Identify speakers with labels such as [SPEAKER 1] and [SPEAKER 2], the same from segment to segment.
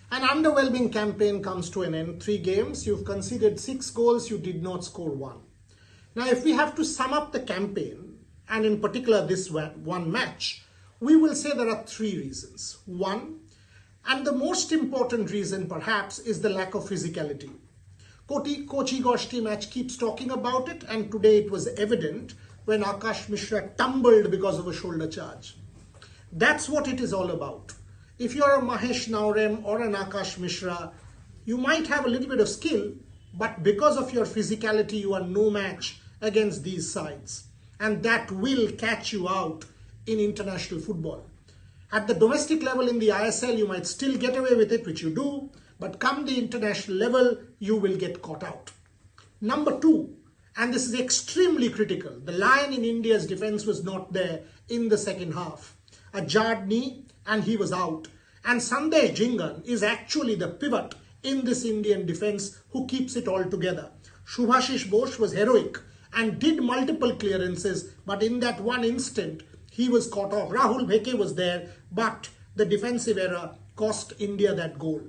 [SPEAKER 1] An underwhelming campaign comes to an end. 3 games, you've conceded 6 goals, you did not score 1. Now, if we have to sum up the campaign, and in particular this one match, we will say there are 3 reasons. 1, and the most important reason perhaps, is the lack of physicality. Coach Igor's match keeps talking about it, and today it was evident when Akash Mishra tumbled because of a shoulder charge. That's what it is all about. If you're a Mahesh Naurem or an Akash Mishra, you might have a little bit of skill, but because of your physicality, you are no match against these sides. And that will catch you out in international football. At the domestic level in the ISL, you might still get away with it, which you do, but come the international level, you will get caught out. Number 2, and this is extremely critical, the lion in India's defense was not there in the second half. A jarred knee, and he was out. And Sandesh Jingan is actually the pivot in this Indian defense who keeps it all together. Shubhashish Bose was heroic and did multiple clearances, but in that one instant, he was caught off. Rahul Bheke was there, but the defensive error cost India that goal.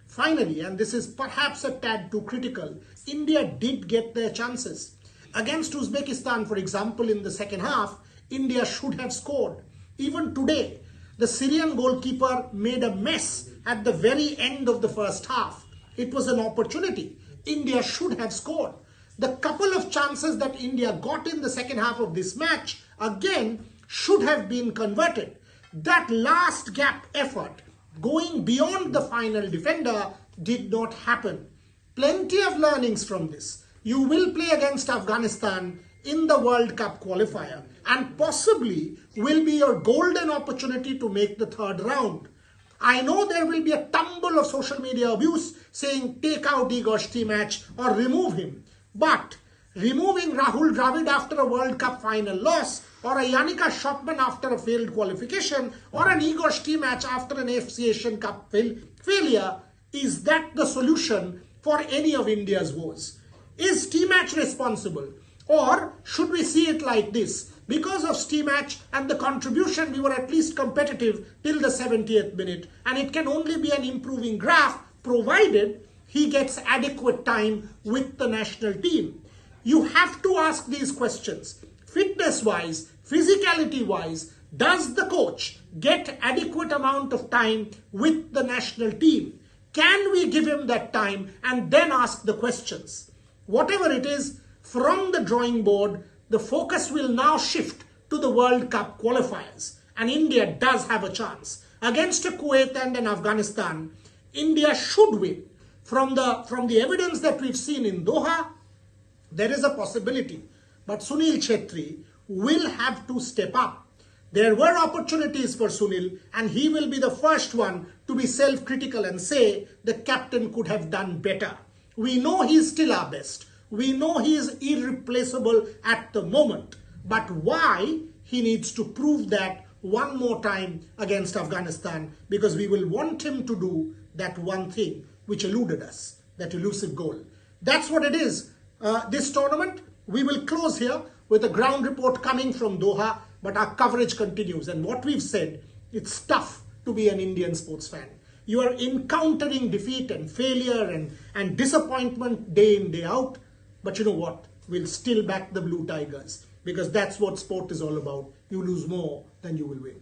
[SPEAKER 1] Finally, and this is perhaps a tad too critical, India did get their chances. Against Uzbekistan, for example, in the second half, India should have scored. Even today, the Syrian goalkeeper made a mess at the very end of the first half. It was an opportunity. India should have scored. The couple of chances that India got in the second half of this match, again, should have been converted. That last gap effort, going beyond the final defender, did not happen. Plenty of learnings from this. You will play against Afghanistan in the World Cup qualifier, and possibly will be your golden opportunity to make the 3rd round. I know there will be a tumble of social media abuse saying take out Igor's match or remove him. But removing Rahul Dravid after a World Cup final loss, or a Yannicka Schoppmann after a failed qualification, or an Igor's match after an AFC Asian Cup failure, is that the solution for any of India's woes? Is match responsible? Or should we see it like this? Because of match and the contribution, we were at least competitive till the 70th minute. And it can only be an improving graph provided he gets adequate time with the national team. You have to ask these questions. Fitness-wise, physicality-wise, does the coach get adequate amount of time with the national team? Can we give him that time and then ask the questions? Whatever it is, from the drawing board, the focus will now shift to the World Cup qualifiers. And India does have a chance. Against a Kuwait and an Afghanistan, India should win. From the evidence that we've seen in Doha, there is a possibility. But Sunil Chhetri will have to step up. There were opportunities for Sunil, and he will be the first one to be self-critical and say the captain could have done better. We know he's still our best. We know he is irreplaceable at the moment. But why? He needs to prove that one more time against Afghanistan, because we will want him to do that one thing which eluded us, that elusive goal. That's what it is. This tournament, we will close here with a ground report coming from Doha, but our coverage continues. And what we've said, it's tough to be an Indian sports fan. You are encountering defeat and failure and disappointment day in, day out. But you know what? We'll still back the Blue Tigers, because that's what sport is all about. You lose more than you will win.